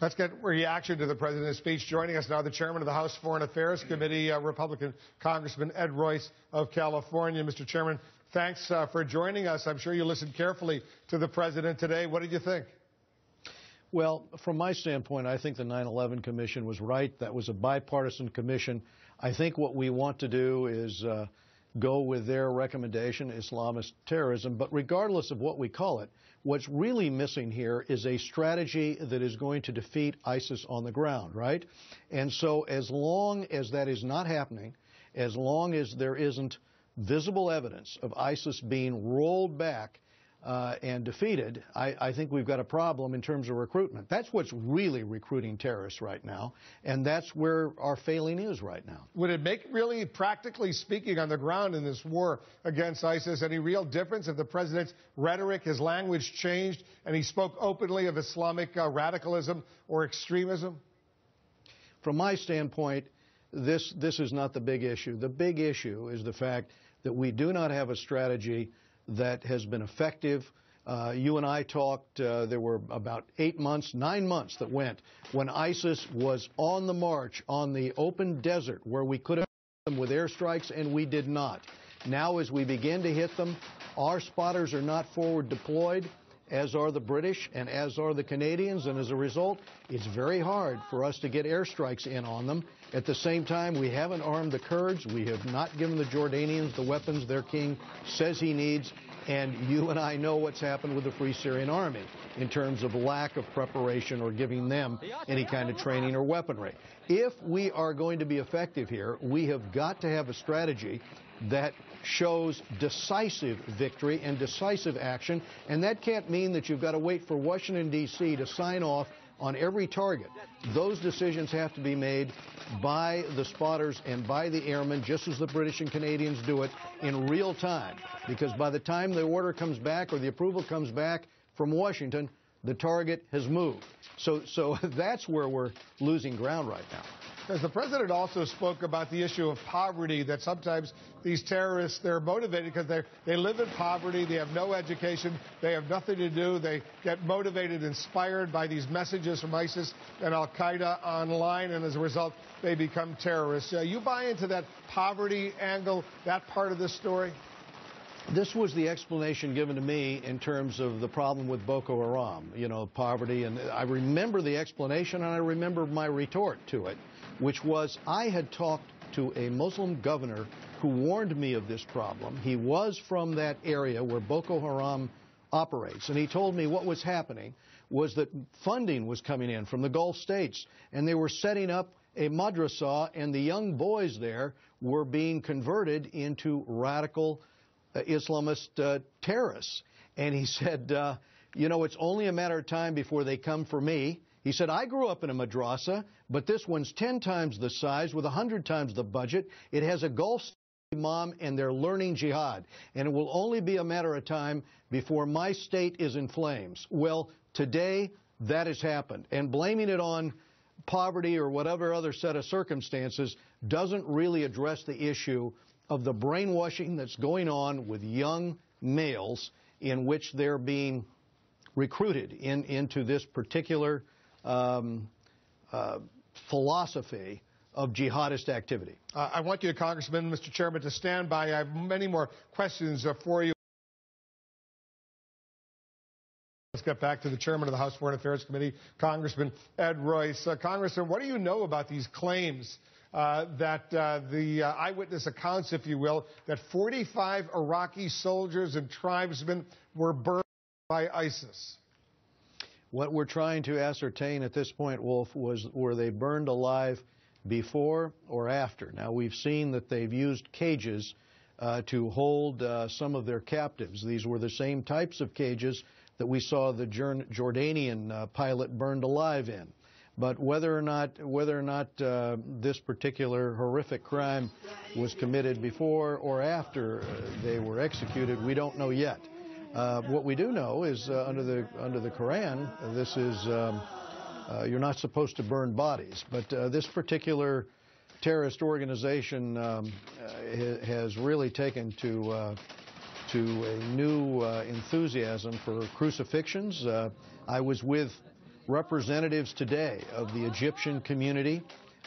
Let's get reaction to the president's speech. Joining us now, the chairman of the House Foreign Affairs Committee, Republican Congressman Ed Royce of California. Mr. Chairman, thanks for joining us. I'm sure you listened carefully to the president today. What did you think? Well, from my standpoint, I think the 9/11 Commission was right. That was a bipartisan commission. I think what we want to do is go with their recommendation, Islamist terrorism. But regardless of what we call it, what's really missing here is a strategy that is going to defeat ISIS on the ground, right? And so as long as that is not happening, as long as there isn't visible evidence of ISIS being rolled back and defeated, I think we've got a problem in terms of recruitment. That's what's really recruiting terrorists right now, and that's where our failing is right now. Would it make, really, practically speaking, on the ground in this war against ISIS, any real difference if the president's rhetoric, his language changed, and he spoke openly of Islamic radicalism or extremism? From my standpoint, this is not the big issue. The big issue is the fact that we do not have a strategy that has been effective. You and I talked, there were about 9 months that went when ISIS was on the march on the open desert where we could have hit them with airstrikes, and we did not. Now as we begin to hit them, our spotters are not forward deployed, as are the British and as are the Canadians, and as a result, it's very hard for us to get airstrikes in on them. At the same time, we haven't armed the Kurds. We have not given the Jordanians the weapons their king says he needs. And you and I know what's happened with the Free Syrian Army in terms of lack of preparation or giving them any kind of training or weaponry. If we are going to be effective here, we have got to have a strategy that shows decisive victory and decisive action, and that can't mean that you've got to wait for Washington, D.C. to sign off on every target. Those decisions have to be made by the spotters and by the airmen, just as the British and Canadians do it, in real time, because by the time the order comes back or the approval comes back from Washington, the target has moved. So that's where we're losing ground right now. As the president also spoke about the issue of poverty, that sometimes these terrorists, they're motivated because they live in poverty, they have no education, they have nothing to do, they get motivated, inspired by these messages from ISIS and Al-Qaeda online, and as a result, they become terrorists. You buy into that poverty angle, that part of this story? This was the explanation given to me in terms of the problem with Boko Haram, you know, poverty. And I remember the explanation, and I remember my retort to it, which was I had talked to a Muslim governor who warned me of this problem. He was from that area where Boko Haram operates, and he told me what was happening was that funding was coming in from the Gulf states, and they were setting up a madrasa, and the young boys there were being converted into radical Islamist terrorists. And he said, you know, it's only a matter of time before they come for me. He said, I grew up in a madrasa, but this one's 10 times the size with 100 times the budget. It has a Gulf imam, and they're learning jihad. And it will only be a matter of time before my state is in flames. Well, today that has happened. And blaming it on poverty or whatever other set of circumstances doesn't really address the issue of the brainwashing that's going on with young males in which they're being recruited into this particular philosophy of jihadist activity. I want you, Congressman, Mr. Chairman, to stand by. I have many more questions for you. Let's get back to the chairman of the House Foreign Affairs Committee, Congressman Ed Royce. Congressman, what do you know about these claims that the eyewitness accounts, if you will, that 45 Iraqi soldiers and tribesmen were burned by ISIS? What we're trying to ascertain at this point, Wolf, was were they burned alive before or after? Now, we've seen that they've used cages to hold some of their captives. These were the same types of cages that we saw the Jordanian pilot burned alive in. But whether or not this particular horrific crime was committed before or after they were executed, we don't know yet. What we do know is under the Quran, this is you're not supposed to burn bodies. But this particular terrorist organization has really taken to a new enthusiasm for crucifixions. I was with representatives today of the Egyptian community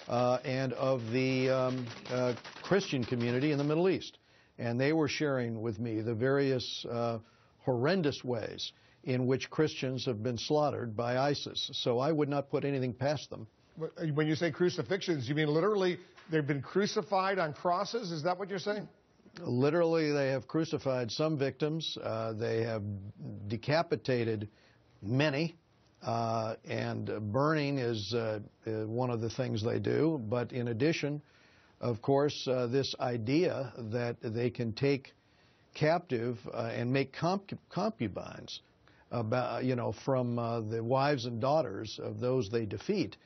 and of the Christian community in the Middle East. And they were sharing with me the various horrendous ways in which Christians have been slaughtered by ISIS. So I would not put anything past them. When you say crucifixions, you mean literally they've been crucified on crosses? Is that what you're saying? Literally, they have crucified some victims. They have decapitated many. And burning is one of the things they do. But in addition, of course, this idea that they can take captive and make concubines from the wives and daughters of those they defeat,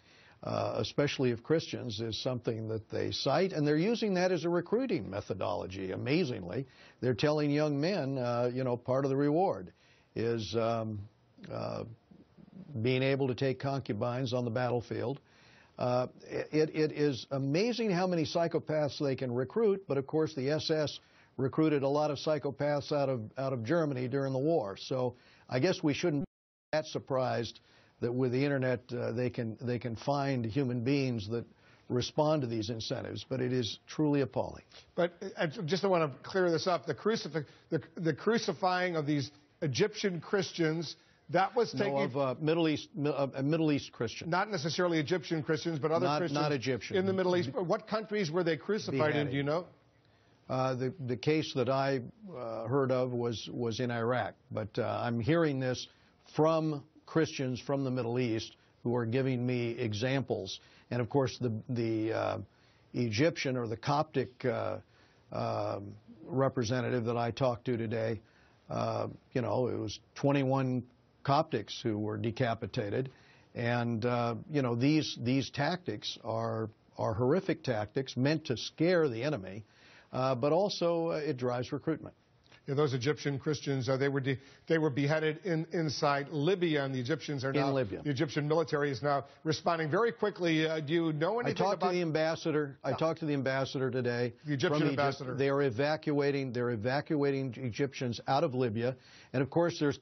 especially of Christians, is something that they cite. And they're using that as a recruiting methodology, amazingly. They're telling young men, part of the reward is being able to take concubines on the battlefield. It is amazing how many psychopaths they can recruit, but of course the SS recruited a lot of psychopaths out of Germany during the war. So I guess we shouldn't be that surprised that with the internet they can find human beings that respond to these incentives, but it is truly appalling. But I just want to clear this up. The crucifying of these Egyptian Christians, that was taking Middle East Christians. Not necessarily Egyptian Christians, but other Christians not Egyptian. In the Middle East. What countries were they crucified in, do you know? The case that I heard of was in Iraq, but I'm hearing this from Christians from the Middle East who are giving me examples. And of course the Egyptian or the Coptic representative that I talked to today, it was 21 Coptics who were decapitated, and these tactics are horrific tactics meant to scare the enemy, but also it drives recruitment. Yeah, those Egyptian Christians, they were beheaded inside Libya, and the Egyptians are now in Libya. The Egyptian military is now responding very quickly. Do you know anything about? I talked to the ambassador today. The Egyptian ambassador. They are evacuating Egyptians out of Libya, and of course there's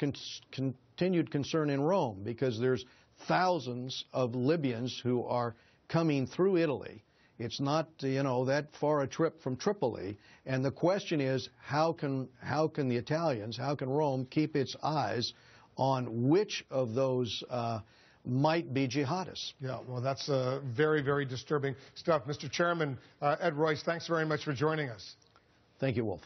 continued concern in Rome because there's thousands of Libyans who are coming through Italy. It's not, that far a trip from Tripoli. And the question is, how can the Italians, how can Rome keep its eyes on which of those might be jihadists? Yeah, well, that's very, very disturbing stuff. Mr. Chairman, Ed Royce, thanks very much for joining us. Thank you, Wolf.